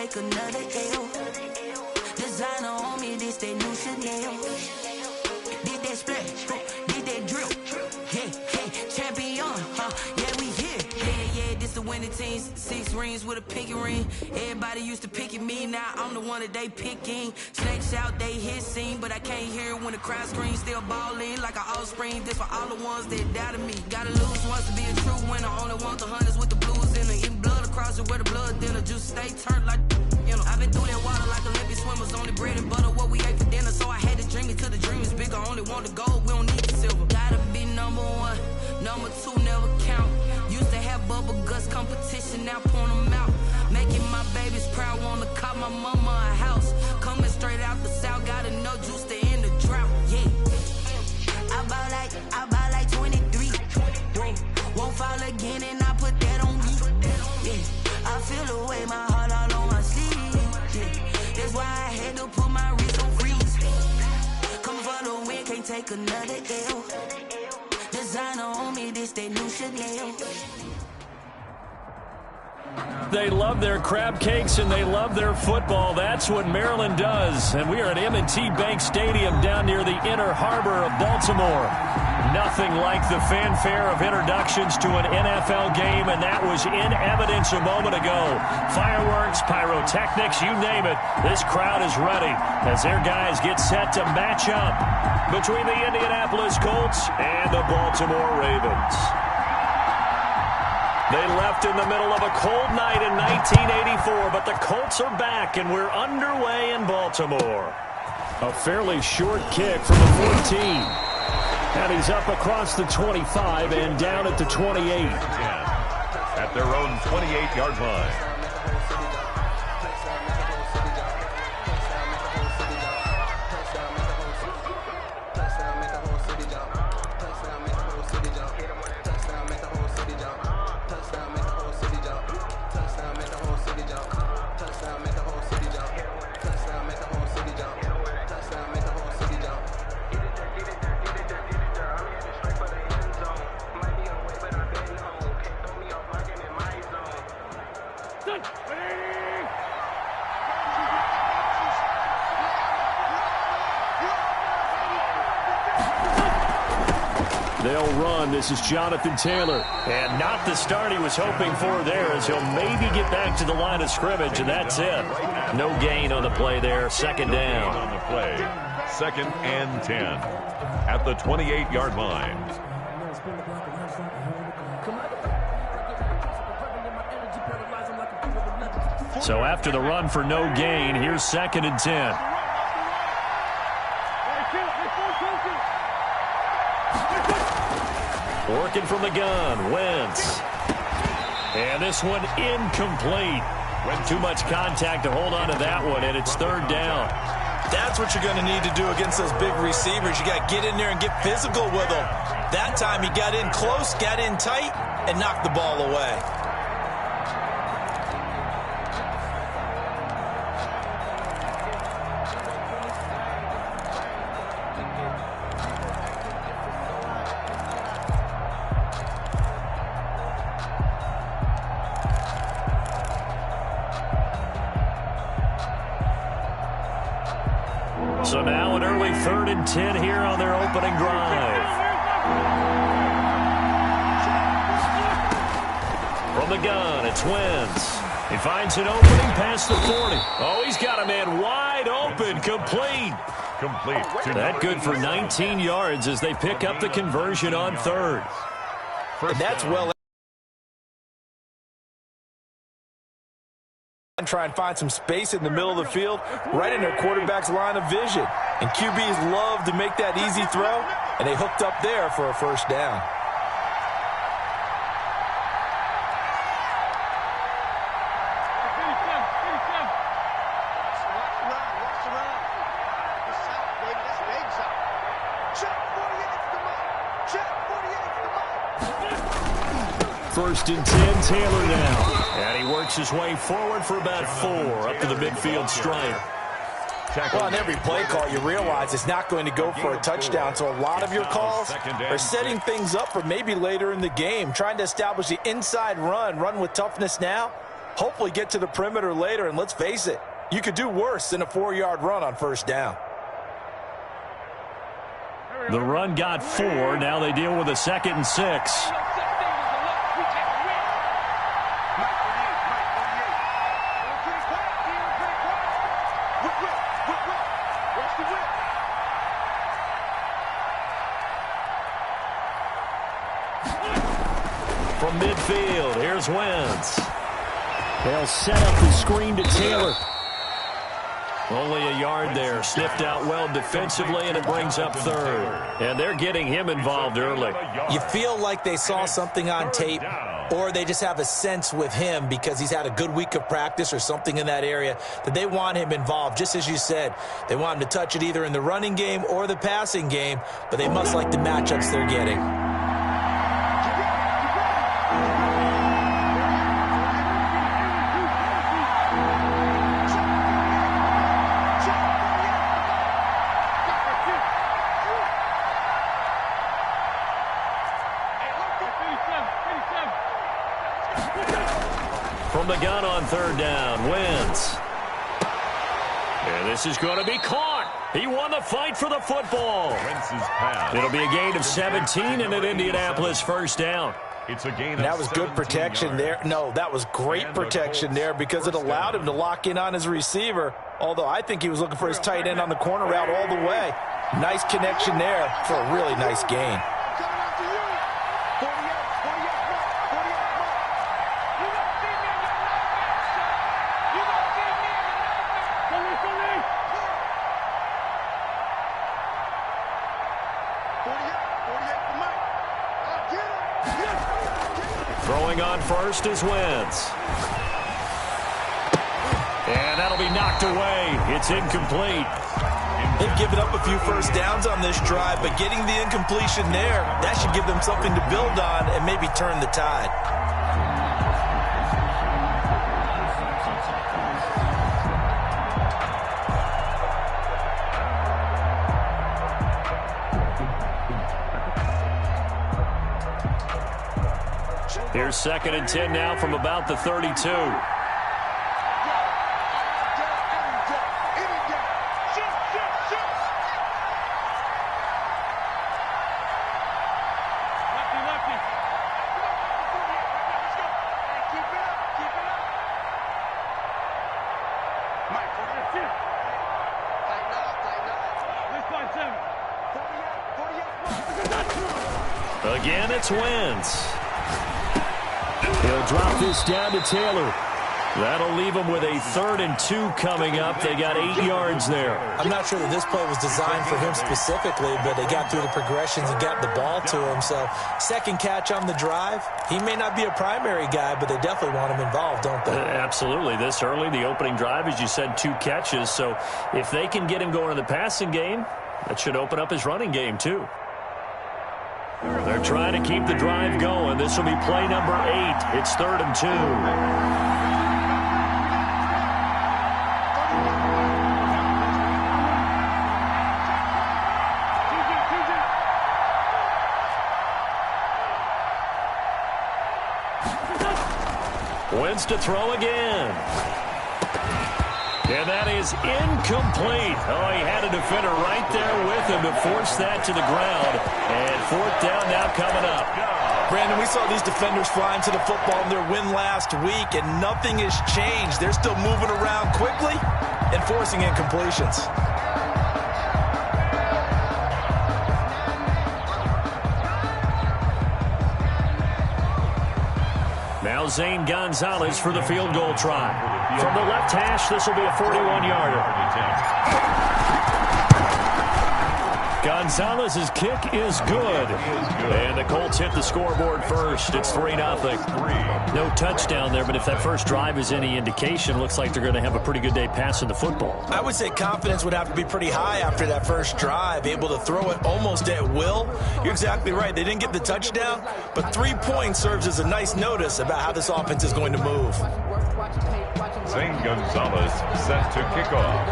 take another L. Designer on me, this that new Chanel. Did that splash, did that drip. Yeah, champion, yeah, we here. Yeah, this the winning teams. 6 rings with a pinky ring. Everybody used to pick at me, now I'm the one that they picking. Snakes out, they hit scene, but I can't hear it when the crowd screams. Still ballin' like an offspring. This for all the ones that doubted me. Gotta lose once to be a true winner. Only want the hunters with the blues in it. Eating blood across it where the blood dinner. Juice stay turned like, you know. I've been through that water like Olympic swimmers. Only bread and butter, what we ate for dinner. So I had to dream it till the dream is bigger. Only want the gold, we don't need the silver. Gotta be number 1, number 2 never count. Used to have bubble guts competition, now point them out. Making my babies proud, wanna call my mama a house. Coming straight out the south, gotta know juice to end the drought. Yeah, I bought like 23. Won't fall again, and I put that on me. Yeah, I feel the way, my heart all on my sleeve. Yeah, that's why I had to put my wrist on freeze. Coming for the win, can't take another L. Designer on me, this that new Chanel. They love their crab cakes and they love their football. That's what Maryland does. And we are at M&T Bank Stadium down near the Inner Harbor of Baltimore. Nothing like the fanfare of introductions to an NFL game, and that was in evidence a moment ago. Fireworks, pyrotechnics, you name it. This crowd is ready as their guys get set to match up between the Indianapolis Colts and the Baltimore Ravens. They left in the middle of a cold night in 1984, but the Colts are back, and we're underway in Baltimore. A fairly short kick from the 14. And he's up across the 25 and down at the 28. At their own 28-yard line. They'll run. This is Jonathan Taylor. And not the start he was hoping for there, as he'll maybe get back to the line of scrimmage, and that's it. No gain on the play there. Second down. On the play. 2nd and 10. At the 28-yard line. So after the run for no gain, here's 2nd and 10. Working from the gun, Wentz. And this one incomplete. Too much contact to hold on to that one, and it's 3rd down. That's what you're going to need to do against those big receivers. You got to get in there and get physical with them. That time he got in close, got in tight, and knocked the ball away. So now an early 3rd and 10 here on their opening drive. From the gun, it's Wentz. He finds an opening past the 40. Oh, he's got a man wide open, complete. That good for 19 yards as they pick up the conversion on 3rd. And that's well. And try and find some space in the middle of the field, right in their quarterback's line of vision. And QBs love to make that easy throw, and they hooked up there for a 1st down. First and 10, Taylor now. And he works his way forward for about 4 up to the midfield stripe. Well, on every play call, you realize it's not going to go for a touchdown, so a lot of your calls are setting things up for maybe later in the game, trying to establish the inside run with toughness now, hopefully get to the perimeter later, and let's face it, you could do worse than a 4-yard run on first down. The run got 4. Now they deal with a 2nd and 6. From midfield, here's Wentz. They'll set up the screen to Taylor. Only a yard there. Sniffed out well defensively, and it brings up 3rd. And they're getting him involved early. You feel like they saw something on tape, or they just have a sense with him because he's had a good week of practice or something in that area that they want him involved. Just as you said, they want him to touch it either in the running game or the passing game, but they must like the matchups they're getting. From the gun on 3rd down, Wentz. And this is going to be caught. He won the fight for the football. It'll be a gain of 17 and an Indianapolis 1st down. It's a gain. That was good protection there. No, that was great protection there because it allowed him to lock in on his receiver, although I think he was looking for his tight end on the corner route all the way. Nice connection there for a really nice gain. Throwing on first is Wentz. And that'll be knocked away. It's incomplete. They've given up a few first downs on this drive, but getting the incompletion there, that should give them something to build on and maybe turn the tide. Here's 2nd and 10 now from about the 32. Again, it's Wentz. He'll drop this down to Taylor. That'll leave him with a 3rd and 2 coming up. They got 8 yards there. I'm not sure that this play was designed for him specifically, but they got through the progressions and got the ball to him. So 2nd catch on the drive. He may not be a primary guy, but they definitely want him involved, don't they? Absolutely. This early, the opening drive, as you said, 2 catches. So if they can get him going in the passing game, that should open up his running game too. They're trying to keep the drive going. This will be play number 8. It's 3rd and 2. Wentz to throw again. And that is incomplete. Oh, he had a defender right there with him to force that to the ground. And 4th down now coming up. Brandon, we saw these defenders flying to the football in their win last week, and nothing has changed. They're still moving around quickly and forcing incompletions. Now Zane Gonzalez for the field goal try. From the left hash, this will be a 41-yarder. Gonzalez's kick is good. And the Colts hit the scoreboard first. It's 3-0. No touchdown there, but if that first drive is any indication, looks like they're going to have a pretty good day passing the football. I would say confidence would have to be pretty high after that first drive, able to throw it almost at will. You're exactly right. They didn't get the touchdown, but 3 points serves as a nice notice about how this offense is going to move. Zane Gonzalez set to kick off.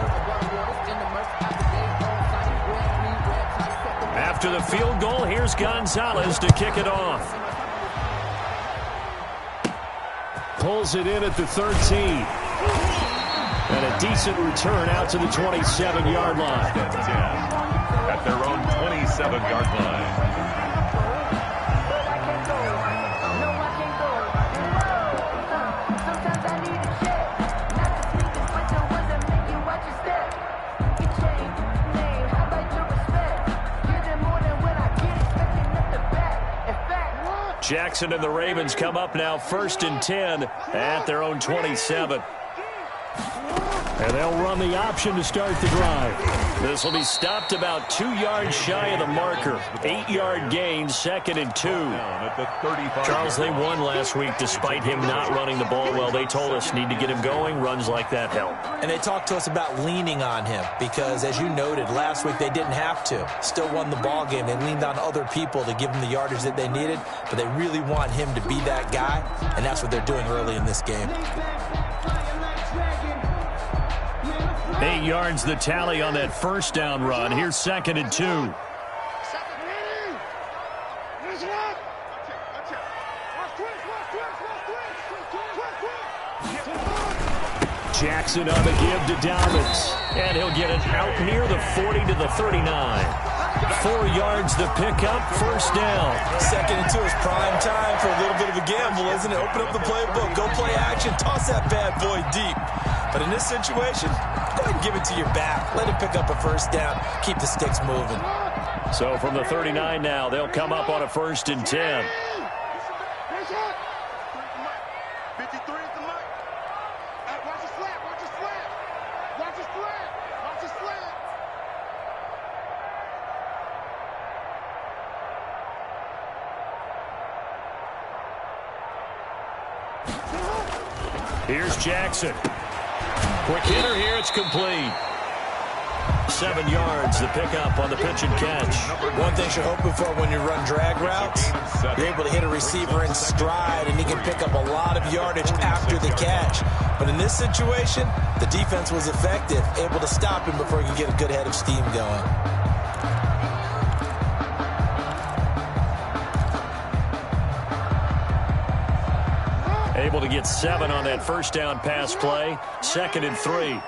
After the field goal, here's Gonzalez to kick it off. pulls it in at the 13. And a decent return out to the 27-yard line. At their own 27-yard line. Jackson and the Ravens come up now 1st and 10 at their own 27. And they'll run the option to start the drive. This will be stopped about 2 yards shy of the marker. 8-yard gain, 2nd and 2. Charles, they won last week despite him not running the ball well. They told us need to get him going. Runs like that help. And they talked to us about leaning on him because, as you noted, last week they didn't have to. Still won the ball game. They leaned on other people to give them the yardage that they needed, but they really want him to be that guy, and that's what they're doing early in this game. 8 yards the tally on that 1st down run. Here's 2nd and 2. Jackson on the give to Dobbins. And he'll get it out near the 40 to the 39. 4 yards the pickup, 1st down. 2nd and 2 is prime time for a little bit of a gamble, isn't it? Open up the playbook, go play action, toss that bad boy deep. But in this situation, go ahead and give it to your back. Let him pick up a 1st down. Keep the sticks moving. So from the 39 now, they'll come up on a 1st and 10. Here's Jackson. Quick hitter here, it's complete. 7 yards, the pickup on the pitch and catch. One thing you're hoping for when you run drag routes, you're able to hit a receiver in stride, and he can pick up a lot of yardage after the catch. But in this situation, the defense was effective, able to stop him before he could get a good head of steam going. Able to get 7 on that 1st down pass play. 2nd and 3.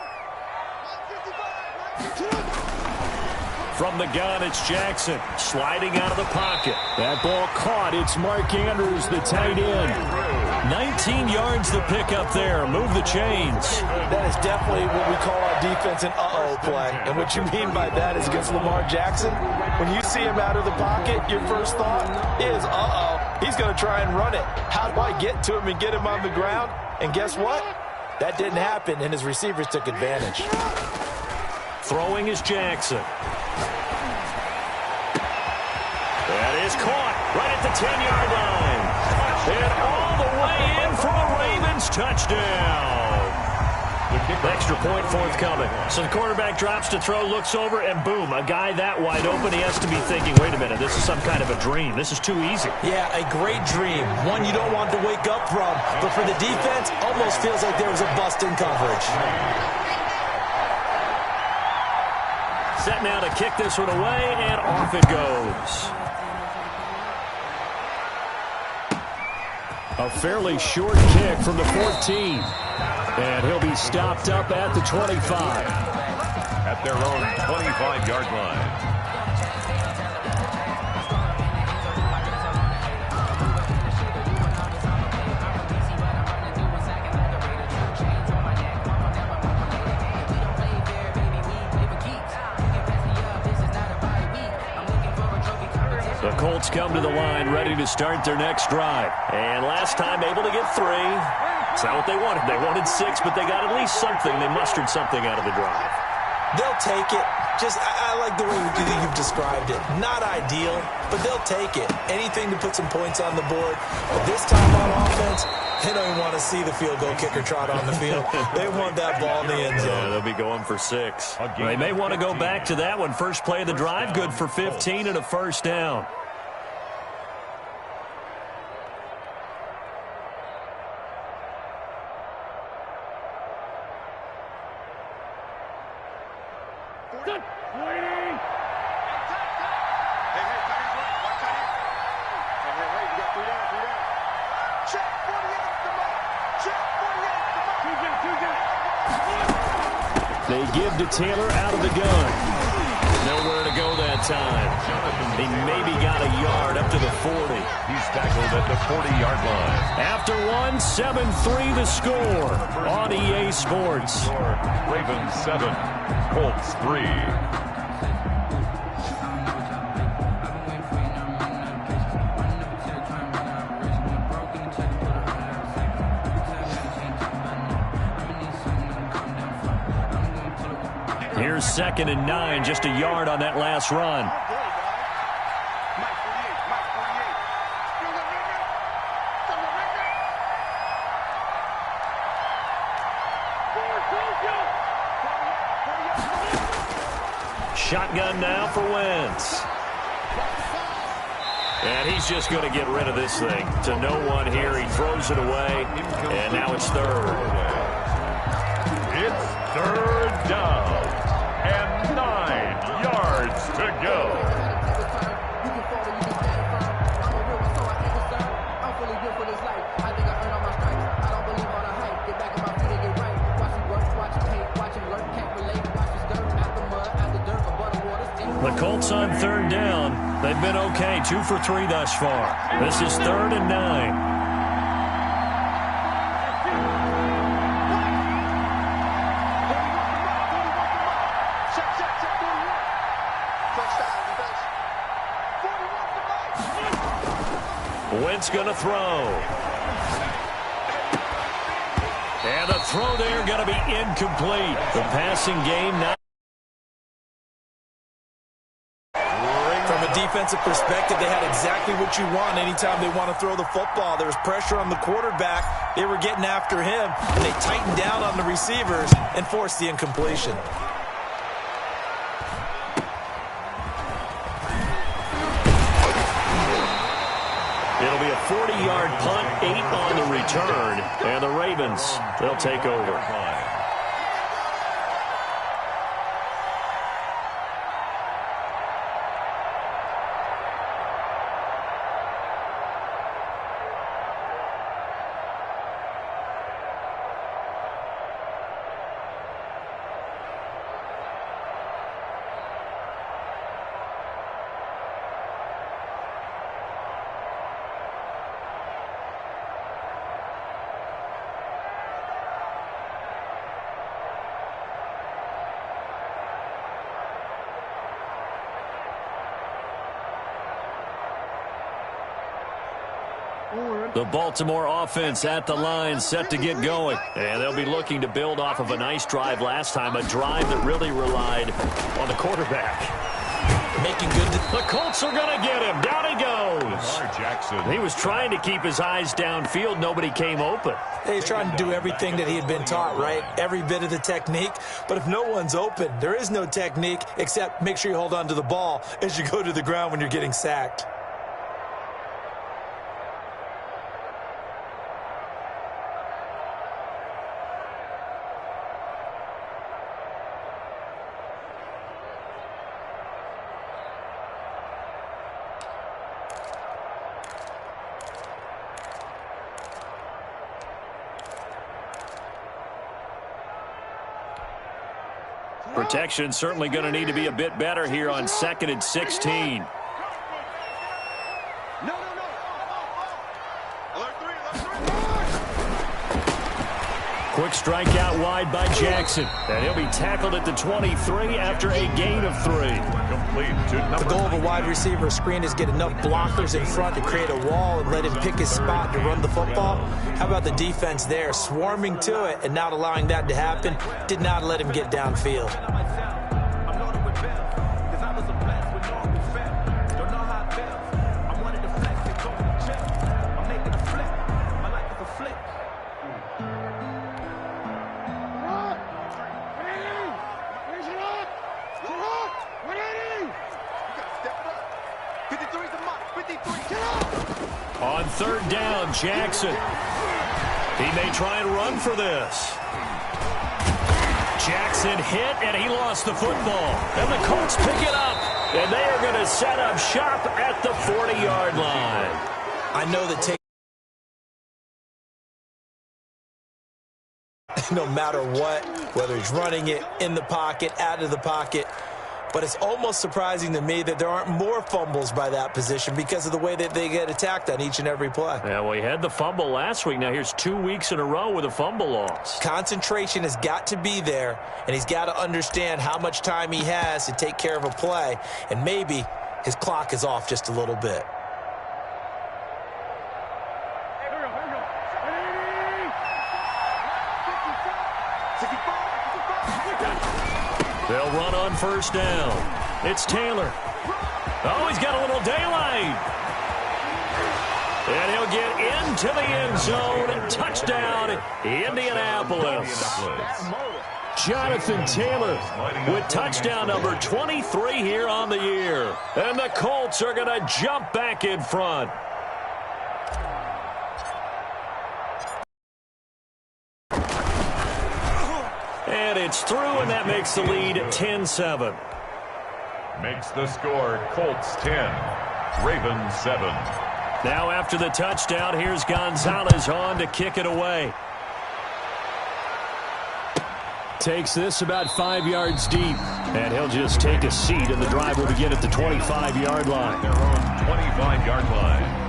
From the gun, it's Jackson sliding out of the pocket. That ball caught. It's Mark Andrews, the tight end. 19 yards the pickup there. Move the chains. That is definitely what we call our defense an uh-oh play. And what you mean by that is against Lamar Jackson, when you see him out of the pocket, your first thought is, uh-oh, he's going to try and run it. How do I get to him and get him on the ground? And guess what? That didn't happen, and his receivers took advantage. Throwing is Jackson. That is caught right at the 10-yard line. And all the way in for a Ravens touchdown. Extra point forthcoming. So the quarterback drops to throw, looks over, and boom, a guy that wide open, he has to be thinking, wait a minute, this is some kind of a dream. This is too easy. Yeah, a great dream. One you don't want to wake up from. But for the defense, almost feels like there was a bust in coverage. Set now to kick this one away, and off it goes. A fairly short kick from the 14. And he'll be stopped up at the 25. At their own 25-yard line. The Colts come to the line, ready to start their next drive. And last time able to get 3. It's not what they wanted. They wanted 6, but they got at least something. They mustered something out of the drive. They'll take it. I like the way you've described it. Not ideal, but they'll take it. Anything to put some points on the board. But this time on offense, they don't even want to see the field goal kicker trot on the field. They want that ball in the end zone. Yeah, they'll be going for 6. They may want to go back to that one. First play of the drive, good for 15 and a 1st down. Check. They give to Taylor out of the gun. Nowhere to go that time. He maybe got a yard up to the 40. He's tackled at the 40-yard line. After one, 7-3 the score on EA Sports. Ravens 7, Colts 3. Here's 2nd and 9, just a yard on that last run. Shotgun now for Wentz. And he's just going to get rid of this thing. To no one here, he throws it away, and now it's 3rd. It's 3rd down. And 9 yards to go. The Colts on 3rd down. They've been okay, 2 for 3 thus far. This is 3rd and 9. Wentz going to throw. And the throw there going to be incomplete. The passing game now. From a defensive perspective, they had exactly what you want anytime they want to throw the football. There was pressure on the quarterback. They were getting after him. And they tightened down on the receivers and forced the incompletion. It'll be a 40-yard punt, 8 on the return, and the Ravens, they'll take over. The Baltimore offense at the line, set to get going. And they'll be looking to build off of a nice drive last time, a drive that really relied on the quarterback. Making good. The Colts are going to get him. Down he goes. Jackson. He was trying to keep his eyes downfield. Nobody came open. He's trying to do everything that he had been taught, right? Every bit of the technique. But if no one's open, there is no technique except make sure you hold on to the ball as you go to the ground when you're getting sacked. Protection certainly going to need to be a bit better here on 2nd and 16. Quick strike out wide by Jackson. And he'll be tackled at the 23 after a gain of 3. The goal of a wide receiver screen is get enough blockers in front to create a wall and let him pick his spot to run the football. How about the defense there, swarming to it and not allowing that to happen? Did not let him get downfield. On 3rd down, Jackson. He may try and run for this. Jackson hit, and he lost the football. And the Colts pick it up. And they are going to set up shop at the 40-yard line. I know that no matter what, whether he's running it, in the pocket, out of the pocket. But it's almost surprising to me that there aren't more fumbles by that position because of the way that they get attacked on each and every play. Yeah, well, he had the fumble last week. Now here's 2 weeks in a row with a fumble loss. Concentration has got to be there, and he's got to understand how much time he has to take care of a play, and maybe his clock is off just a little bit. They'll run on first down. It's Taylor. Oh, he's got a little daylight. And he'll get into the end zone. Touchdown, Indianapolis. Jonathan Taylor with touchdown number 23 here on the year. And the Colts are going to jump back in front. And it's through, and that makes the lead 10-7. Makes the score Colts 10, Ravens 7. Now after the touchdown, here's Gonzalez on to kick it away. Takes this about 5 yards deep, and he'll just take a seat, and the drive will begin at the 25-yard line. Their own 25-yard line.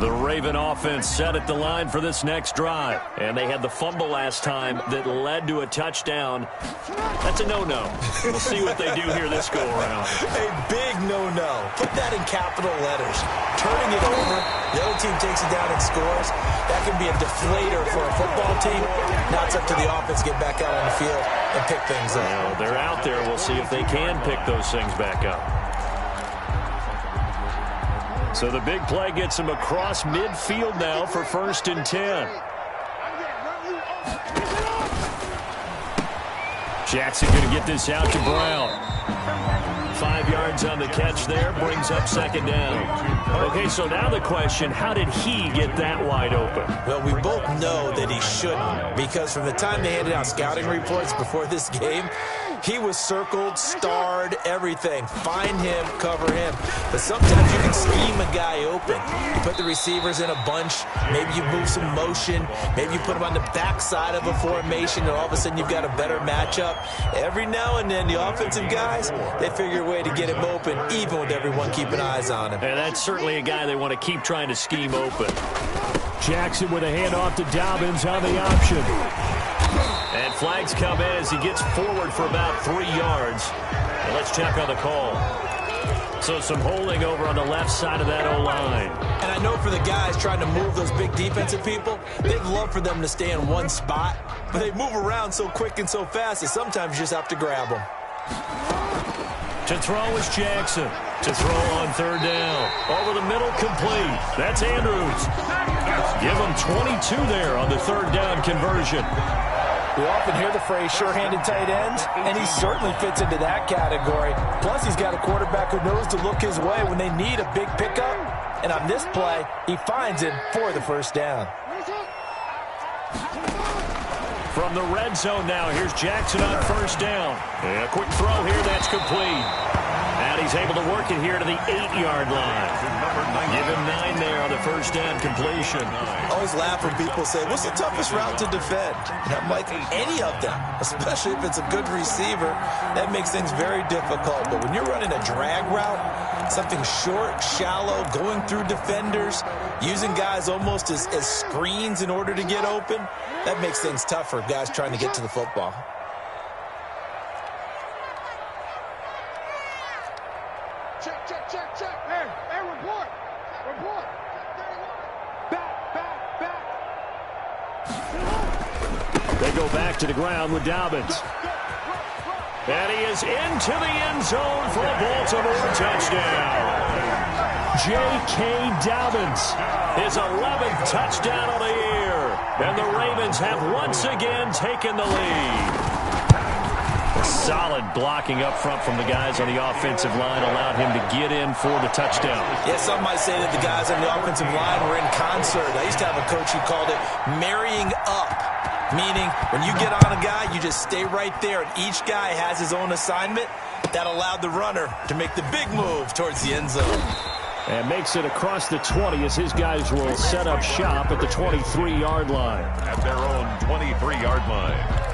The Raven offense set at the line for this next drive. And they had the fumble last time that led to a touchdown. That's a no-no. We'll see what they do here this go-around. A big no-no. Put that in capital letters. Turning it over, the other team takes it down and scores. That can be a deflator for a football team. Now it's up to the offense to get back out on the field and pick things up. Well, they're out there. We'll see if they can pick those things back up. So the big play gets him across midfield now for 1st and 10. Jackson going to get this out to Brown. 5 yards on the catch there, brings up 2nd down. Okay, so now the question, how did he get that wide open? Well, we both know that he shouldn't, because from the time they handed out scouting reports before this game, he was circled, starred, everything. Find him, cover him. But sometimes you can scheme a guy open. You put the receivers in a bunch. Maybe you move some motion. Maybe you put them on the backside of a formation, and all of a sudden you've got a better matchup. Every now and then, the offensive guys, they figure a way to get him open, even with everyone keeping eyes on him. And that's certainly a guy they want to keep trying to scheme open. Jackson with a handoff to Dobbins on the option. And flags come in as he gets forward for about 3 yards. And let's check on the call. So some holding over on the left side of that O-line. And I know for the guys trying to move those big defensive people, they'd love for them to stay in one spot. But they move around so quick and so fast that sometimes you just have to grab them. To throw is Jackson. To throw on 3rd down. Over the middle, complete. That's Andrews. Give him 22 there on the 3rd down conversion. We often hear the phrase sure-handed tight ends, and he certainly fits into that category. Plus, he's got a quarterback who knows to look his way when they need a big pickup. And on this play, he finds him for the 1st down. From the red zone now, here's Jackson on 1st down. And a quick throw here, that's complete. And he's able to work it here to the 8-yard line. Give him 9 there on the 1st down completion. I always laugh when people say, what's the toughest route to defend? And I'm like, any of them, especially if it's a good receiver. That makes things very difficult. But when you're running a drag route, something short, shallow, going through defenders, using guys almost as screens in order to get open, that makes things tough for guys trying to get to the football. Check. Hey, report. Back. They go back to the ground with Dobbins. And he is into the end zone for a Baltimore touchdown. J.K. Dobbins, his 11th touchdown of the year. And the Ravens have once again taken the lead. Solid blocking up front from the guys on the offensive line allowed him to get in for the touchdown. Yeah, some might say that the guys on the offensive line were in concert. I used to have a coach who called it marrying up, meaning when you get on a guy, you just stay right there, and each guy has his own assignment. That allowed the runner to make the big move towards the end zone. And makes it across the 20 as his guys will set up shop at the 23-yard line. At their own 23-yard line.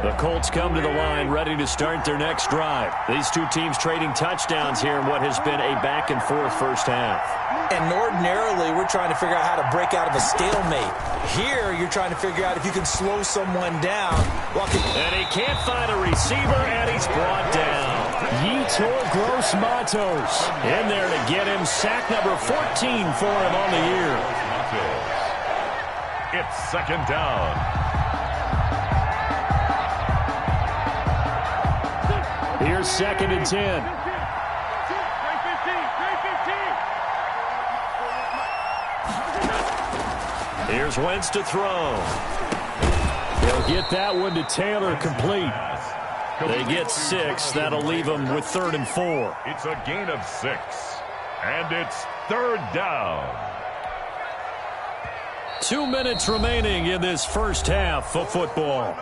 The Colts come to the line ready to start their next drive. These two teams trading touchdowns here in what has been a back-and-forth first half. And ordinarily, we're trying to figure out how to break out of a stalemate. Here, you're trying to figure out if you can slow someone down. And he can't find a receiver, and he's brought down. Yetur Gross-Matos in there to get him. Sack number 14 for him on the year. It's second down. Here's second and 10. Here's Wentz to throw. He'll get that one to Taylor complete. They get 6. That'll leave them with 3rd and 4. It's a gain of 6. And it's 3rd down. 2 minutes remaining in this first half of football.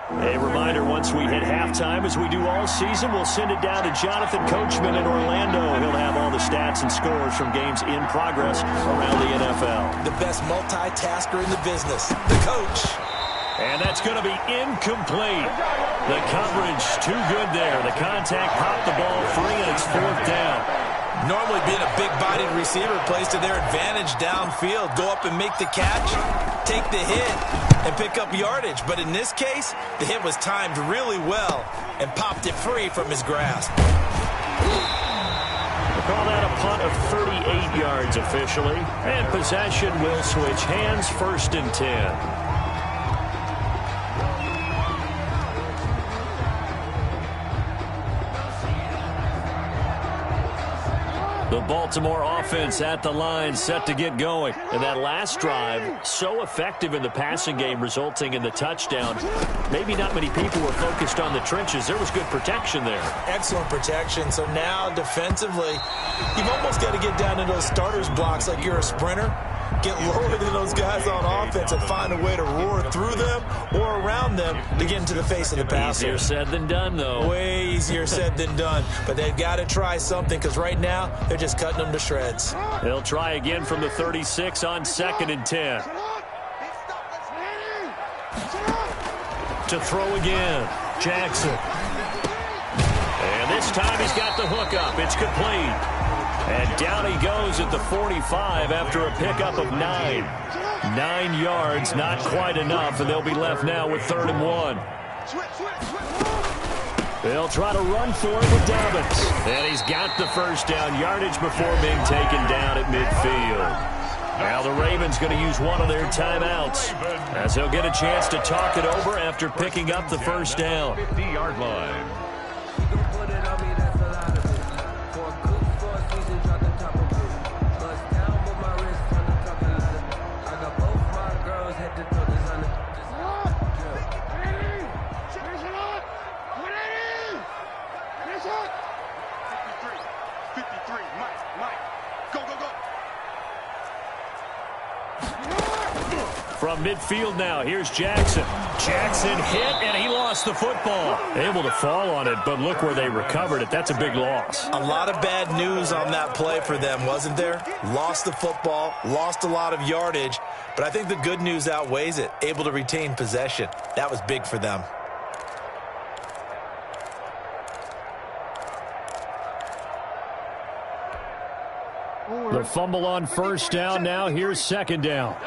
A reminder, once we hit halftime, as we do all season, we'll send it down to Jonathan Coachman in Orlando. He'll have all the stats and scores from games in progress around the NFL. The best multitasker in the business, the coach. And that's going to be incomplete. The coverage too good there. The contact popped the ball free, and it's 4th down. Normally being a big-bodied receiver plays to their advantage downfield. Go up and make the catch, take the hit, and pick up yardage. But in this case, the hit was timed really well and popped it free from his grasp. We'll call that a punt of 38 yards officially. And possession will switch hands, 1st and 10. The Baltimore offense at the line, set to get going. And that last drive, so effective in the passing game, resulting in the touchdown. Maybe not many people were focused on the trenches. There was good protection there. Excellent protection. So now, defensively, you've almost got to get down to those starters blocks like you're a sprinter. Get lower than those guys on offense and find a way to roar through them or around them to get into the face of the passer. Easier said than done, though. Way easier said than done. But they've got to try something because right now they're just cutting them to shreds. They'll try again from the 36 on 2nd and 10. To throw again, Jackson. And this time he's got the hook up. It's complete. And down he goes at the 45 after a pickup of 9. 9 yards, not quite enough, and they'll be left now with 3rd and 1. They'll try to run for it with Dobbins. And he's got the first down, yardage before being taken down at midfield. Now the Ravens going to use one of their timeouts as they'll get a chance to talk it over after picking up the first down. 50-yard line. From midfield now, here's Jackson. Jackson hit, and he lost the football. Able to fall on it, but look where they recovered it. That's a big loss. A lot of bad news on that play for them, wasn't there? Lost the football, lost a lot of yardage, but I think the good news outweighs it. Able to retain possession. That was big for them. The fumble on first down. Now here's 2nd down.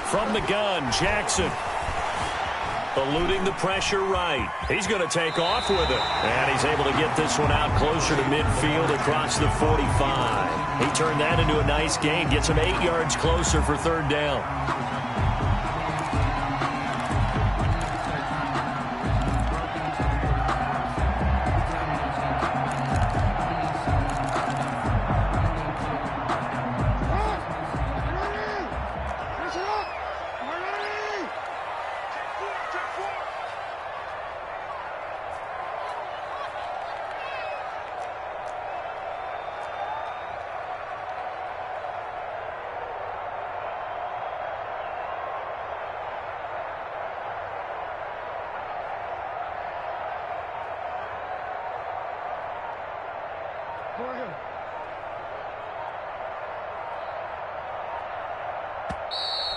From the gun, Jackson. Eluding the pressure right. He's going to take off with it. And he's able to get this one out closer to midfield across the 45. He turned that into a nice gain. Gets him 8 yards closer for 3rd down.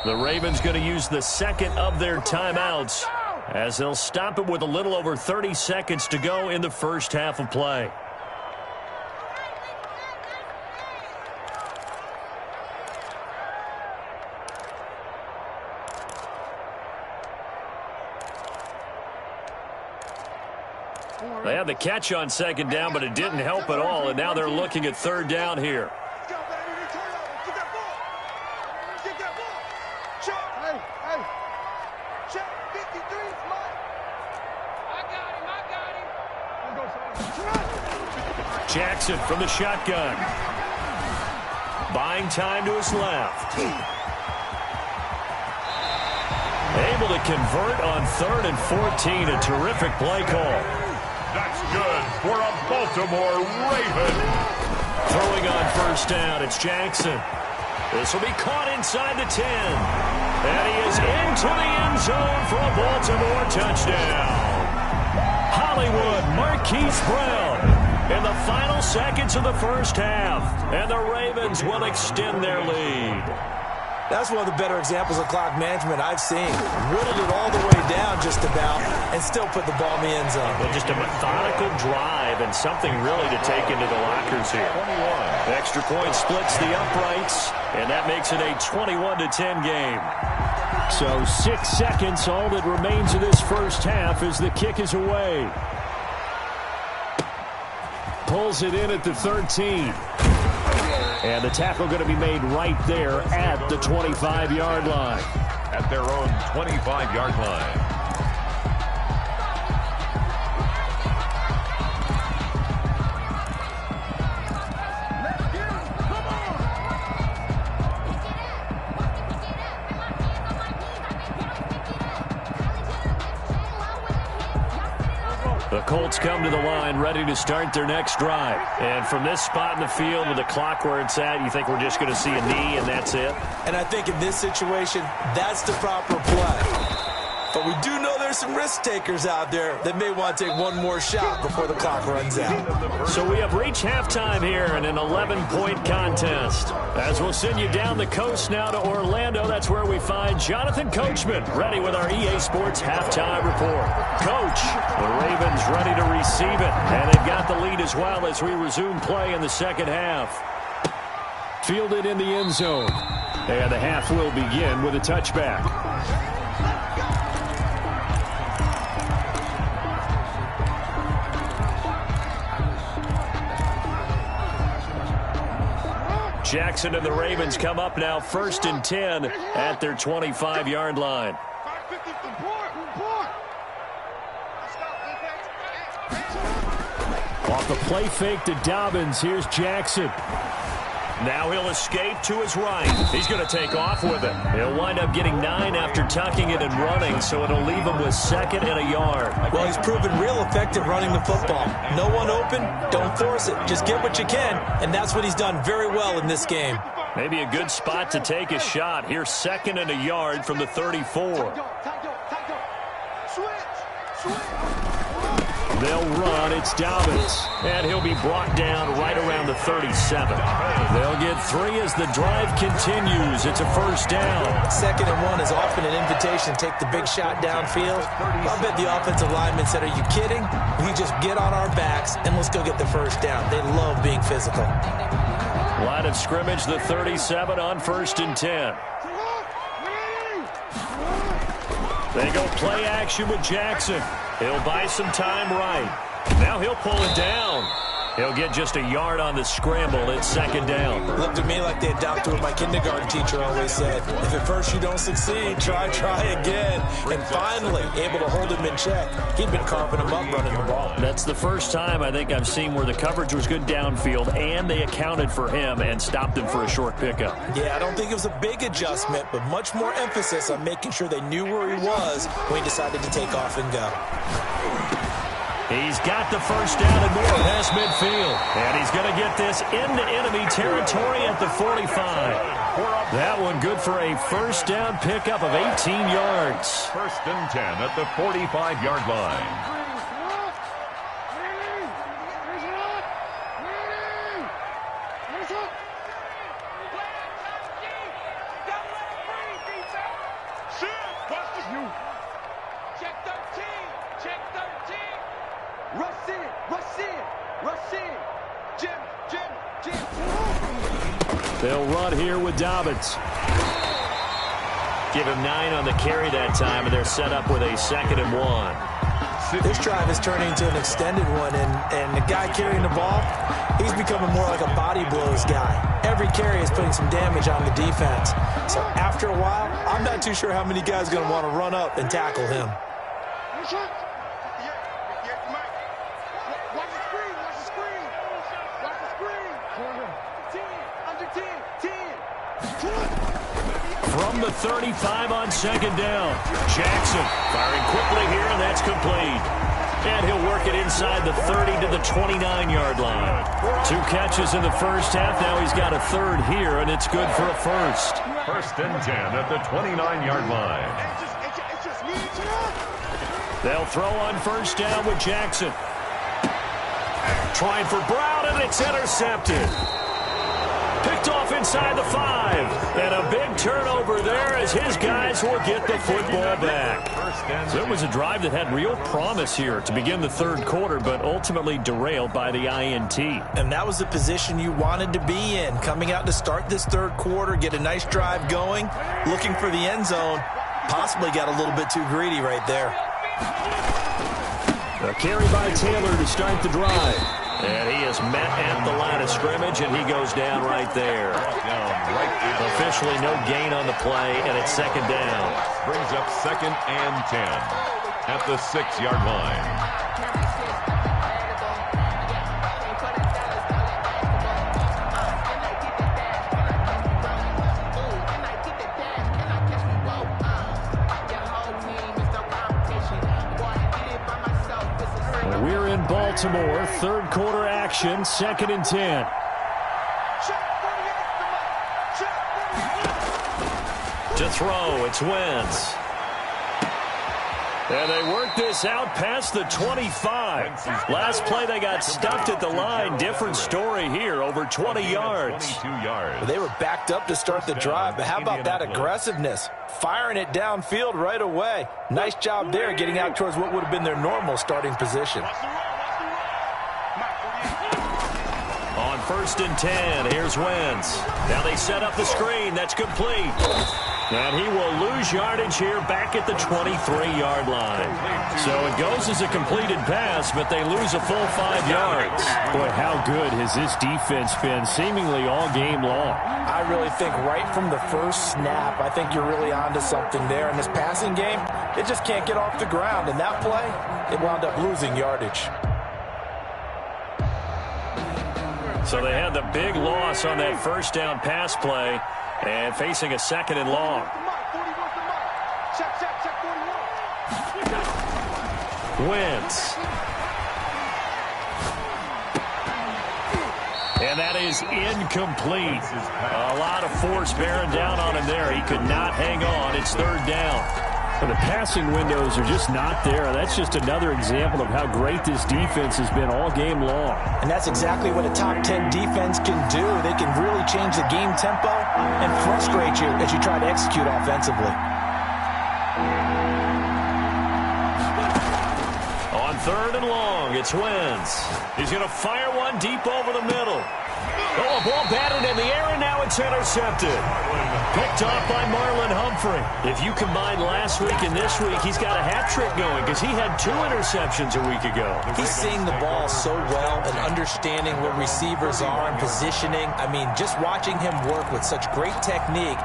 The Ravens going to use the second of their timeouts as they'll stop it with a little over 30 seconds to go in the first half of play. They had the catch on second down, but it didn't help at all, and now they're looking at third down here. Jackson from the shotgun. Buying time to his left. Able to convert on 3rd and 14. A terrific play call. That's good for a Baltimore Raven. Throwing on first down, it's Jackson. This will be caught inside the 10. And he is into the end zone for a Baltimore touchdown. Hollywood Marquise Brown in the final seconds of the first half. And the Ravens will extend their lead. That's one of the better examples of clock management I've seen. Whittled it all the way down just about and still put the ball in the end zone. Well, just a methodical drive and something really to take into the lockers here. 21. The extra point splits the uprights, and that makes it a 21-10 game. So 6 seconds, all that remains of this first half as the kick is away. Pulls it in at the 13. And the tackle going to be made right there at the 25-yard line. At their own 25-yard line. The Colts come to the line ready to start their next drive. And from this spot in the field with the clock where it's at, you think we're just going to see a knee and that's it? And I think in this situation, that's the proper play. But we do know there's some risk takers out there that may want to take one more shot before the clock runs out. So we have reached halftime here in an 11-point contest. As we'll send you down the coast now to Orlando, that's where we find Jonathan Coachman ready with our EA Sports halftime report. Coach, the Ravens ready to receive it, and they've got the lead as well as we resume play in the second half. Fielded in the end zone. And the half will begin with a touchback. Jackson and the Ravens come up now 1st and 10 at their 25-yard line. Off the play fake to Dobbins, here's Jackson. Now he'll escape to his right. He's going to take off with it. He'll wind up getting 9 after tucking it and running, so it'll leave him with 2nd and a yard. Well, he's proven real effective running the football. No one open, don't force it. Just get what you can, and that's what he's done very well in this game. Maybe a good spot to take a shot. Here's 2nd and a yard from the 34. They'll run. It's Dobbins. And he'll be brought down right around the 37. They'll get 3 as the drive continues. It's a first down. 2nd and 1 is often an invitation to take the big shot downfield. I'll bet the offensive lineman said, are you kidding? We just get on our backs and let's go get the first down. They love being physical. Line of scrimmage, the 37 on 1st and 10. They go play action with Jackson. He'll buy some time right. Now he'll pull it down. He'll get just a yard on the scramble. It's 2nd down. Looked to me like they adopted what my kindergarten teacher always said. If at first you don't succeed, try again. And finally, able to hold him in check. He'd been carving him up running the ball. That's the first time I think I've seen where the coverage was good downfield and they accounted for him and stopped him for a short pickup. Yeah, I don't think it was a big adjustment, but much more emphasis on making sure they knew where he was when he decided to take off and go. He's got the first down and more past midfield. And he's going to get this into enemy territory at the 45. That one good for a first down pickup of 18 yards. 1st and 10 at the 45-yard line. They'll run here with Dobbins. Give him 9 on the carry that time, and they're set up with a 2nd and 1. This drive is turning into an extended one, and the guy carrying the ball, he's becoming more like a body blows guy. Every carry is putting some damage on the defense. So after a while, I'm not too sure how many guys are going to want to run up and tackle him. From the 35 on 2nd down. Jackson firing quickly here, and that's complete. And he'll work it inside the 30 to the 29-yard line. 2 catches in the first half. Now he's got a 3rd here, and it's good for a 1st. 1st and 10 at the 29-yard line. They'll throw on 1st down with Jackson. Trying for Brown, and it's intercepted. Picked off inside the 5. And a big turnover there as his guys will get the football back. So it was a drive that had real promise here to begin the 3rd quarter, but ultimately derailed by the INT. And that was the position you wanted to be in. Coming out to start this 3rd quarter, get a nice drive going, looking for the end zone. Possibly got a little bit too greedy right there. A carry by Taylor to start the drive. And he is met at the line of scrimmage, and he goes down right there. Officially no gain on the play, and it's 2nd down. Brings up 2nd and 10 at the 6-yard line. We're in Baltimore, 3rd quarter action, 2nd and 10. To throw, it's Wentz. And they work this out past the 25. Last play, they got stuffed at the line. Different story here, over 20 yards. They were backed up to start the drive, but how about that aggressiveness? Firing it downfield right away. Nice job there, getting out towards what would have been their normal starting position. On 1st and 10, here's Wentz. Now they set up the screen. That's complete. And he will lose yardage here back at the 23-yard line. So it goes as a completed pass, but they lose a full 5 yards. Boy, how good has this defense been seemingly all game long? I really think right from the first snap, I think you're really onto something there. In this passing game, it just can't get off the ground. And that play, it wound up losing yardage. So they had the big loss on that 1st down pass play. And facing a 2nd and long. Wentz. And that is incomplete. A lot of force bearing down on him there. He could not hang on. It's 3rd down. Well, the passing windows are just not there. That's just another example of how great this defense has been all game long. And that's exactly what a top 10 defense can do. They can really change the game tempo and frustrate you as you try to execute offensively. On 3rd and long, it's Wentz. He's going to fire one deep over the middle. Oh, a ball batted in the air, and now it's intercepted. Picked off by Marlon Humphrey. If you combine last week and this week, he's got a hat trick going because he had 2 interceptions a week ago. He's seeing the ball so well and understanding where receivers are and positioning. I mean, just watching him work with such great technique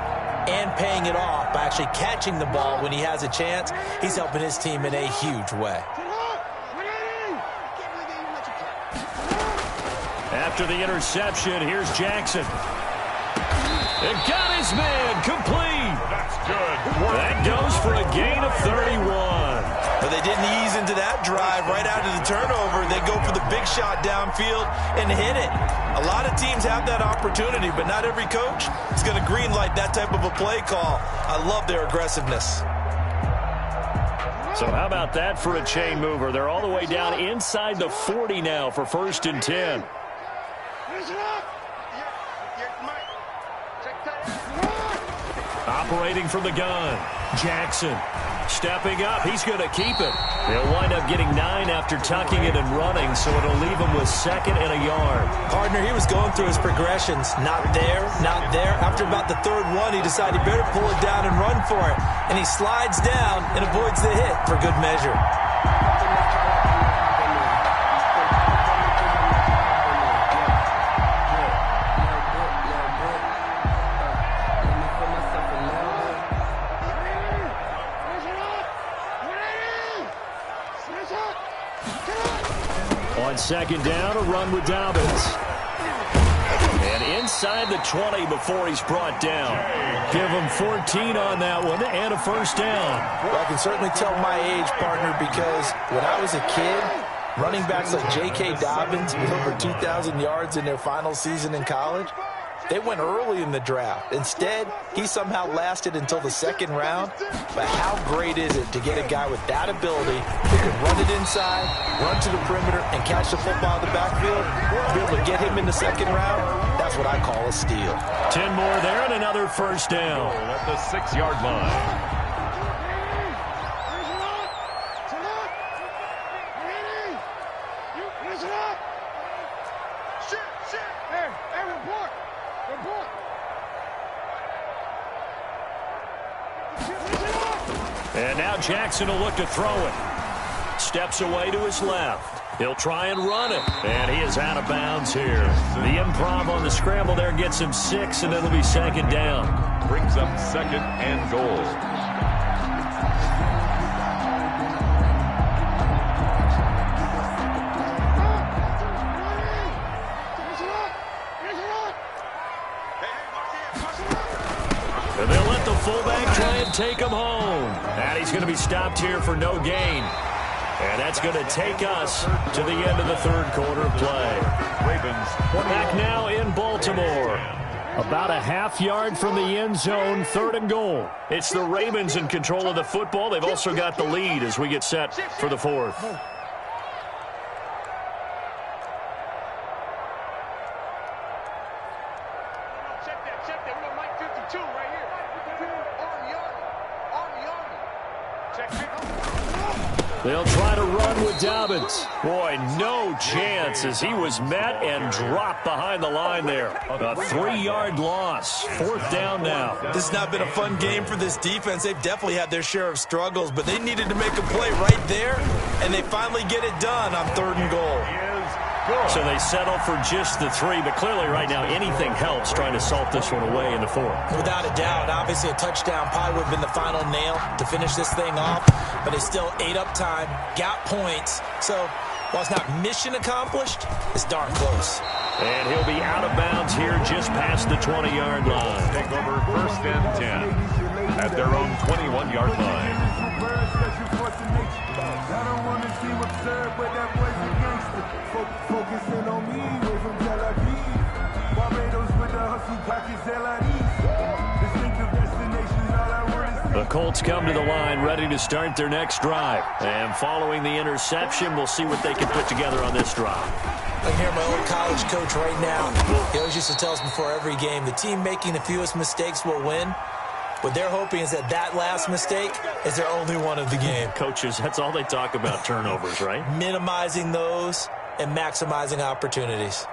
and paying it off by actually catching the ball when he has a chance, he's helping his team in a huge way. After the interception, here's Jackson. And got his man complete. That's good. That goes for a gain of 31. But they didn't ease into that drive right out of the turnover. They go for the big shot downfield and hit it. A lot of teams have that opportunity, but not every coach is going to greenlight that type of a play call. I love their aggressiveness. So how about that for a chain mover? They're all the way down inside the 40 now for 1st and 10. Operating from the gun. Jackson stepping up. He's going to keep it. He'll wind up getting 9 after tucking it and running, so it'll leave him with 2nd and a yard. Partner, he was going through his progressions. Not there, not there. After about the 3rd one, he decided he better pull it down and run for it. And he slides down and avoids the hit for good measure. On 2nd down, a run with Dobbins. And inside the 20 before he's brought down. Give him 14 on that one and a 1st down. Well, I can certainly tell my age, partner, because when I was a kid, running backs like J.K. Dobbins with over 2,000 yards in their final season in college, they went early in the draft. Instead, he somehow lasted until the 2nd round. But how great is it to get a guy with that ability who can run it inside, run to the perimeter, and catch the football in the backfield? Be able to get him in the 2nd round, that's what I call a steal. 10 more there and another 1st down. At the 6-yard line. And now Jackson will look to throw it. Steps away to his left. He'll try and run it. And he is out of bounds here. The improv on the scramble there gets him 6, and it'll be 2nd down. Brings up 2nd and goal. And they'll let the fullback try and take him home. And he's going to be stopped here for no gain. And that's going to take us to the end of the 3rd quarter of play. Ravens. Back now in Baltimore. About a half yard from the end zone, 3rd and goal. It's the Ravens in control of the football. They've also got the lead as we get set for the 4th. They'll try to run with Dobbins. Boy, no chance as he was met and dropped behind the line there. A 3-yard loss. 4th down now. This has not been a fun game for this defense. They've definitely had their share of struggles, but they needed to make a play right there, and they finally get it done on 3rd and goal. So they settle for just the 3, but clearly right now anything helps trying to salt this one away in the 4th. Without a doubt, obviously a touchdown probably would have been the final nail to finish this thing off, but they still ate up time, got points. So while it's not mission accomplished, it's darn close. And he'll be out of bounds here just past the 20-yard line. Take over 1st and 10 at their own 21-yard line. I don't want to seem absurd, but that boy's a gangster. Focusing on me, away from Tel Aviv. Barbados with the hustle, pockets LIDs. Distinctive destinations, all I want is... The Colts come to the line, ready to start their next drive. And following the interception, we'll see what they can put together on this drive. I can hear my old college coach right now. He always used to tell us before every game, the team making the fewest mistakes will win. What they're hoping is that last mistake is their only one of the game. Coaches, that's all they talk about, turnovers, right? Minimizing those and maximizing opportunities.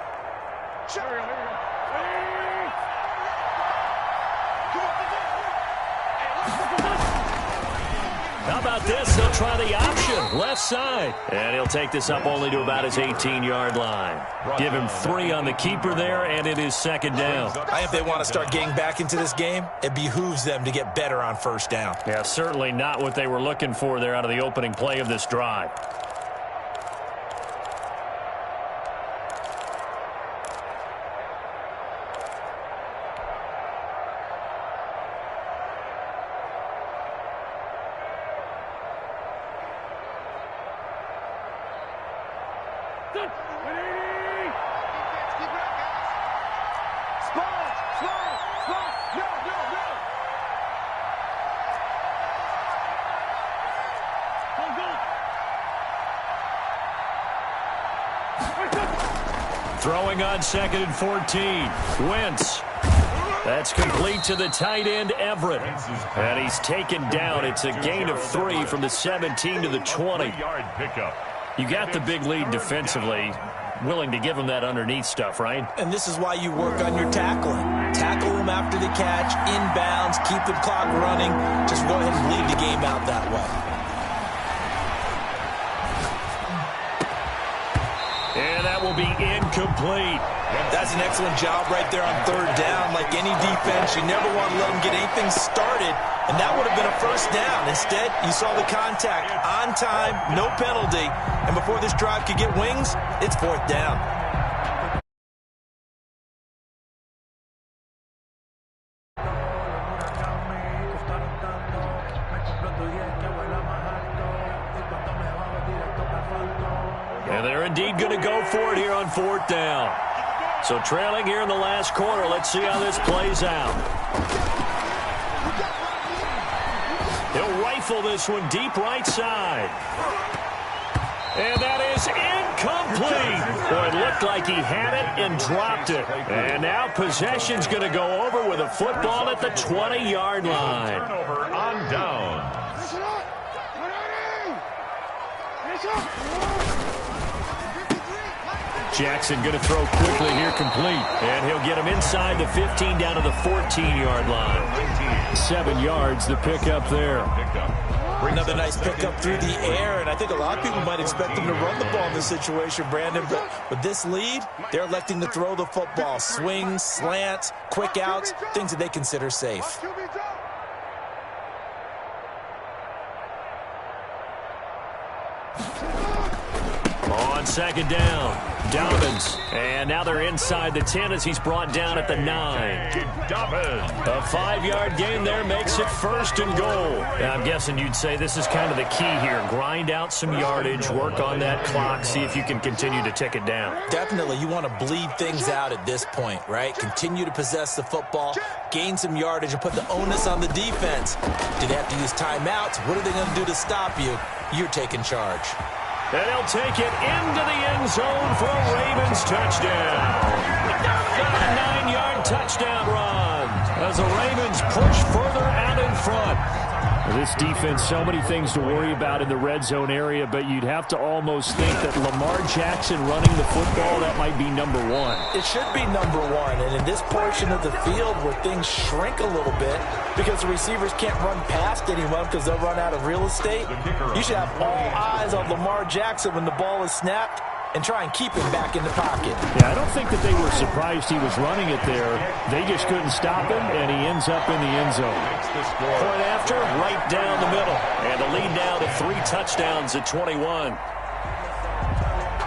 How about this? They'll try the option, left side. And he'll take this up only to about his 18-yard line. Give him 3 on the keeper there, and it is 2nd down. I think they want to start getting back into this game. It behooves them to get better on 1st down. Yeah, certainly not what they were looking for there out of the opening play of this drive. Throwing on 2nd and 14. Wentz. That's complete to the tight end, Everett. And he's taken down. It's a gain of 3 from the 17 to the 20. You got the big lead defensively. Willing to give him that underneath stuff, right? And this is why you work on your tackling. Tackle them after the catch, inbounds, keep the clock running. Just go ahead and lead the game out that way. And that will be incomplete. That's an excellent job right there on third down. Like any defense, you never want to let them get anything started, and that would have been a first down. Instead, you saw the contact on time, no penalty, and before this drive could get wings, it's fourth down. And they're indeed going to go for it here on fourth down. So trailing here in the last quarter. Let's see how this plays out. He'll rifle this one deep right side. And that is incomplete. Boy, it looked like he had it and dropped it. And now possession's going to go over with a football at the 20-yard line. Turnover on down. Jackson going to throw quickly here, complete. And he'll get him inside the 15 down to the 14-yard line. 7 yards, the pickup there. Another nice pickup through the air, and I think a lot of people might expect him to run the ball in this situation, Brandon. But with this lead, they're electing to throw the football. Swings, slants, quick outs, things that they consider safe. On second down, Dobbins. And now they're inside the 10 as he's brought down at the 9. A 5-yard gain there makes it first and goal. Now, I'm guessing you'd say this is kind of the key here. Grind out some yardage, work on that clock, see if you can continue to tick it down. Definitely, you want to bleed things out at this point, right? Continue to possess the football, gain some yardage, and put the onus on the defense. Do they have to use timeouts? What are they going to do to stop you? You're taking charge. And he'll take it into the end zone for a Ravens touchdown. A 9-yard touchdown run as the Ravens push further out in front. This defense, so many things to worry about in the red zone area, but you'd have to almost think that Lamar Jackson running the football, that might be number 1. It should be number 1, and in this portion of the field where things shrink a little bit because the receivers can't run past anyone because they'll run out of real estate, you should have all eyes on Lamar Jackson when the ball is snapped and try and keep him back in the pocket. Yeah, I don't think that they were surprised he was running it there. They just couldn't stop him, and he ends up in the end zone. Point after, right down the middle. And the lead now to 3 touchdowns at 21.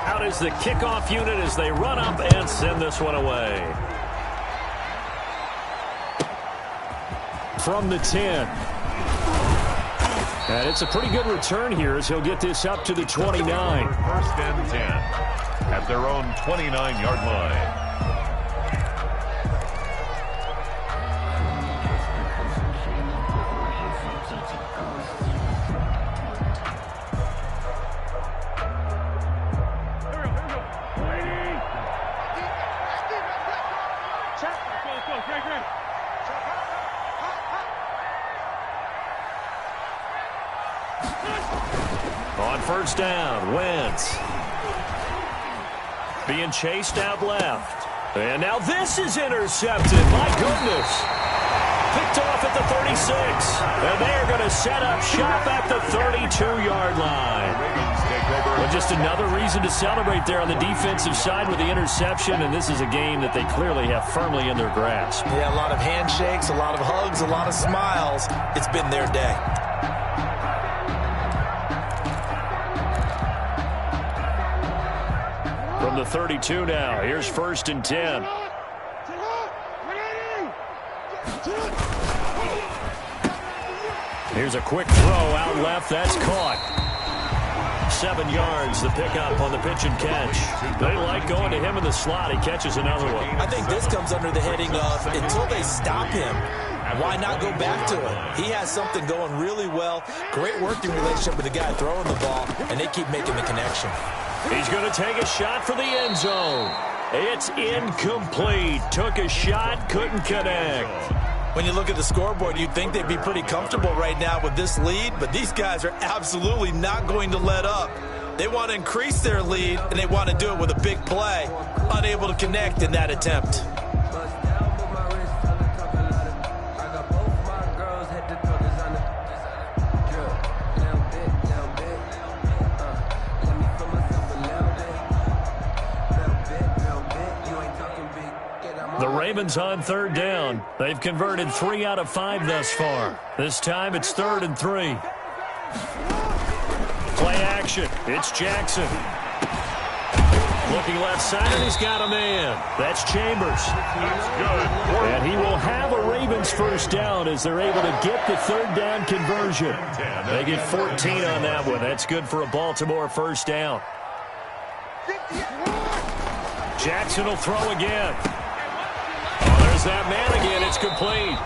Out is the kickoff unit as they run up and send this one away. From the 10. And it's a pretty good return here as he'll get this up to the 29. First and 10 at their own 29-yard line. On first down, Wentz. Being chased out left. And now this is intercepted. My goodness. Picked off at the 36. And they're going to set up shop at the 32-yard line. But just another reason to celebrate there on the defensive side with the interception. And this is a game that they clearly have firmly in their grasp. Yeah, a lot of handshakes, a lot of hugs, a lot of smiles. It's been their day. From the 32 now, here's first and 10. Here's a quick throw out left. That's caught. 7 yards, the pickup on the pitch and catch. They like going to him in the slot. He catches another one. I think this comes under the heading of until they stop him, why not go back to him? He has something going really well. Great working relationship with the guy throwing the ball, and they keep making the connection. He's going to take a shot for the end zone. It's incomplete. Took a shot, couldn't connect. When you look at the scoreboard, you'd think they'd be pretty comfortable right now with this lead, but these guys are absolutely not going to let up. They want to increase their lead, and they want to do it with a big play. Unable to connect in that attempt. The Ravens on third down. They've converted 3 out of 5 thus far. This time it's 3rd and 3. Play action. It's Jackson. Looking left side, and he's got a man. That's Chambers. That's good. And he will have a Ravens first down as they're able to get the third down conversion. They get 14 on that one. That's good for a Baltimore first down. Jackson will throw again. There's that man again. It's complete.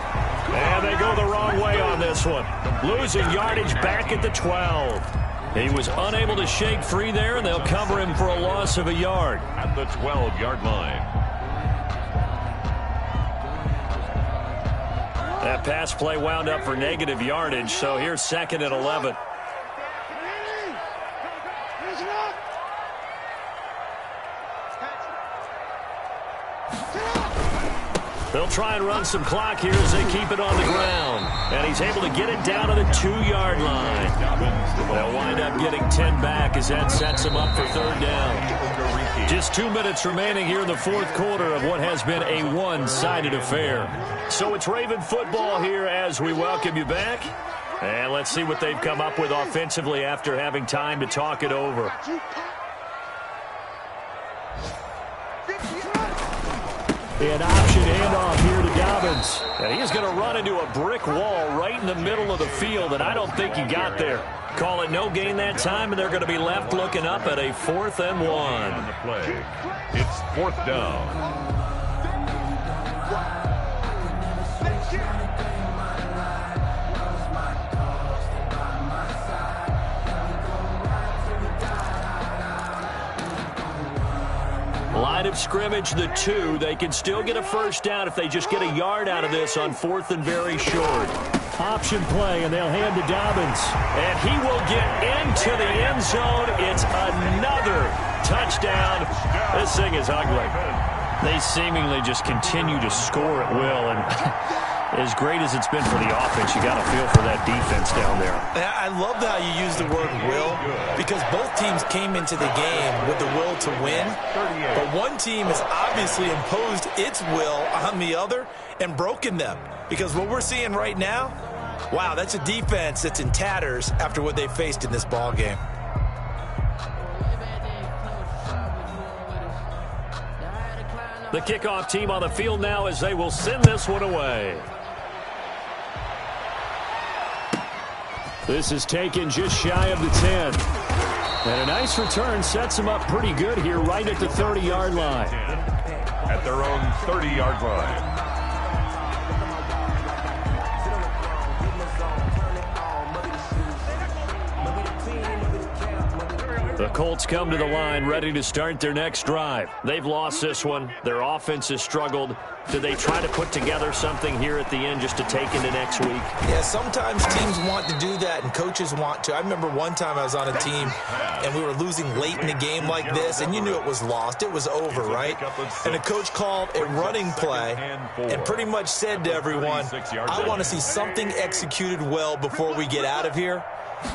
And they go the wrong way on this one. Losing yardage back at the 12. He was unable to shake free there, and they'll cover him for a loss of a yard. At the 12-yard line. That pass play wound up for negative yardage, so here's 2nd and 11. They'll try and run some clock here as they keep it on the ground. And he's able to get it down to the 2-yard line. They'll wind up getting 10 back as that sets them up for third down. Just 2 minutes remaining here in the fourth quarter of what has been a one-sided affair. So it's Raven football here as we welcome you back. And let's see what they've come up with offensively after having time to talk it over. An option handoff here to Dobbins. And he's going to run into a brick wall right in the middle of the field, and I don't think he got there. Call it no gain that time, and they're going to be left looking up at a 4th and 1. On the play. It's 4th down. Line of scrimmage, the 2. They can still get a first down if they just get a yard out of this on 4th and very short. Option play, and they'll hand to Dobbins. And he will get into the end zone. It's another touchdown. This thing is ugly. They seemingly just continue to score at will, and as great as it's been for the offense, you got to feel for that defense down there. I love how you use the word will, because both teams came into the game with the will to win, but one team has obviously imposed its will on the other and broken them, because what we're seeing right now, wow, that's a defense that's in tatters after what they faced in this ball game. The kickoff team on the field now as they will send this one away. This is taken just shy of the 10. And a nice return sets them up pretty good here right at the 30-yard line. At their own 30-yard line. The Colts come to the line ready to start their next drive. They've lost this one. Their offense has struggled. Do they try to put together something here at the end just to take into next week? Yeah, sometimes teams want to do that and coaches want to. I remember one time I was on a team and we were losing late in a game like this, and you knew it was lost. It was over, right? And the coach called a running play and pretty much said to everyone, I want to see something executed well before we get out of here.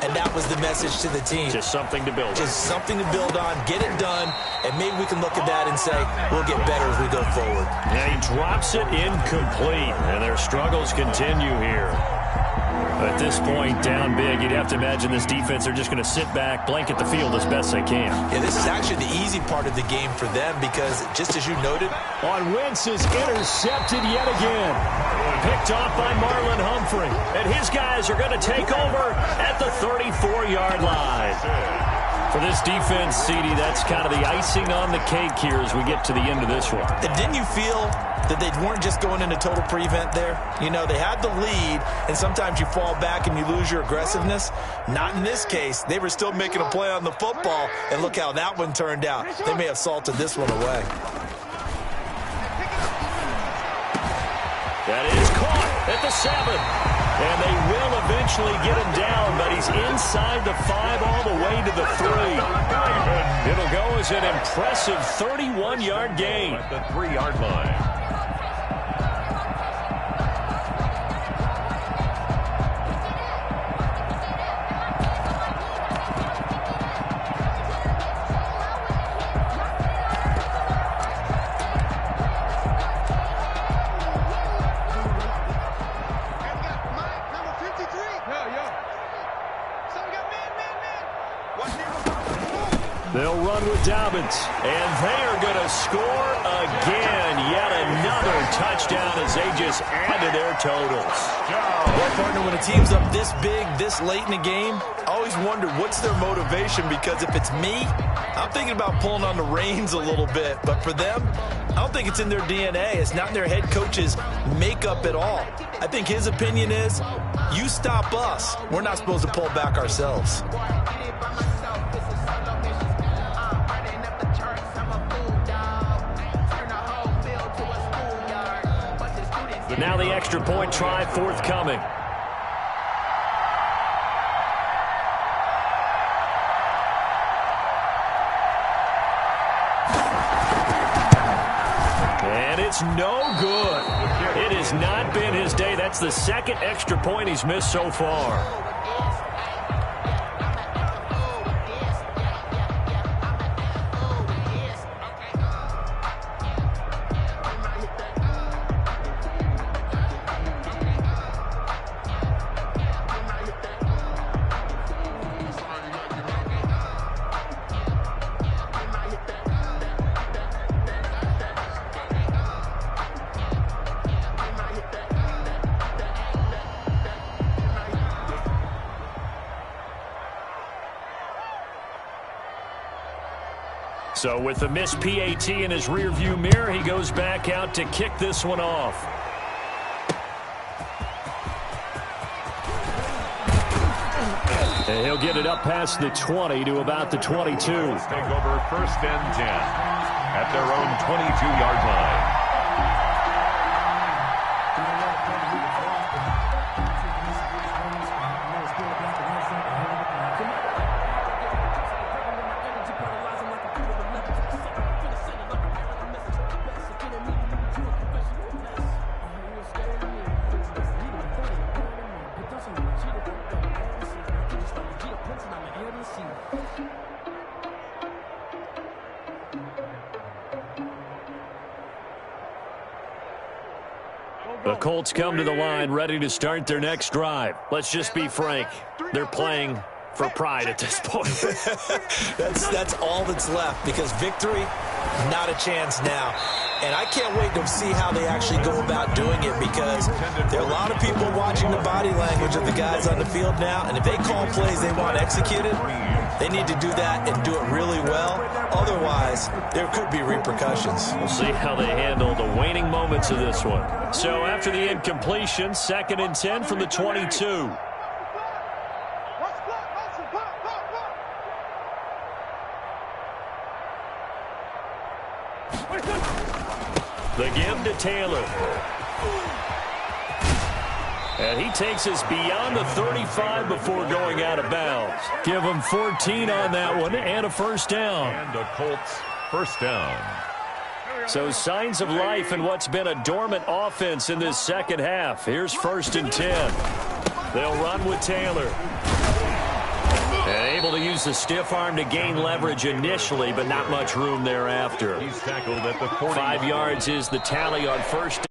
And that was the message to the team. Just something to build on. Just something to build on, get it done, and maybe we can look at that and say, we'll get better as we go forward. And he drops it incomplete, and their struggles continue here. At this point, down big, you'd have to imagine this defense, they're just going to sit back, blanket the field as best they can. Yeah, this is actually the easy part of the game for them because, just as you noted, on Wentz is intercepted yet again. Picked off by Marlon Humphrey. And his guys are going to take over at the 34-yard line. For this defense, CD, that's kind of the icing on the cake here as we get to the end of this one. And didn't you feel that they weren't just going into total prevent there? You know, they had the lead, and sometimes you fall back and you lose your aggressiveness. Not in this case. They were still making a play on the football, and look how that one turned out. They may have salted this one away. That is caught at the 7. And they will eventually get him down, but he's inside the 5 all the way to the 3. It'll go as an impressive 31-yard gain. At the 3-yard line. They'll run with Dobbins, and they are going to score again. Yet another touchdown as they just add to their totals. Well, partner, when a team's up this big, this late in the game, I always wonder what's their motivation, because if it's me, I'm thinking about pulling on the reins a little bit. But for them, I don't think it's in their DNA. It's not in their head coach's makeup at all. I think his opinion is, you stop us, we're not supposed to pull back ourselves. Now the extra point try forthcoming. And it's no good. It has not been his day. That's the second extra point he's missed so far. So with the missed PAT in his rearview mirror, he goes back out to kick this one off. And he'll get it up past the 20 to about the 22. Take over 1st and 10 at their own 22-yard line. The Colts come to the line ready to start their next drive. Let's just be frank. They're playing for pride at this point. That's all that's left, because victory, not a chance now. And I can't wait to see how they actually go about doing it, because there are a lot of people watching the body language of the guys on the field now, and if they call plays they want executed, they need to do that and do it really well. Otherwise, there could be repercussions. We'll see how they handle the waning moments of this one. So after the incompletion, 2nd and 10 from the 22. The give to Taylor. And he takes us beyond the 35 before going out of bounds. Give him 14 on that one and a first down. And a Colts first down. So signs of life in what's been a dormant offense in this second half. Here's 1st and 10. They'll run with Taylor. And able to use the stiff arm to gain leverage initially, but not much room thereafter. He's tackled at the 40. 5 yards is the tally on 1st.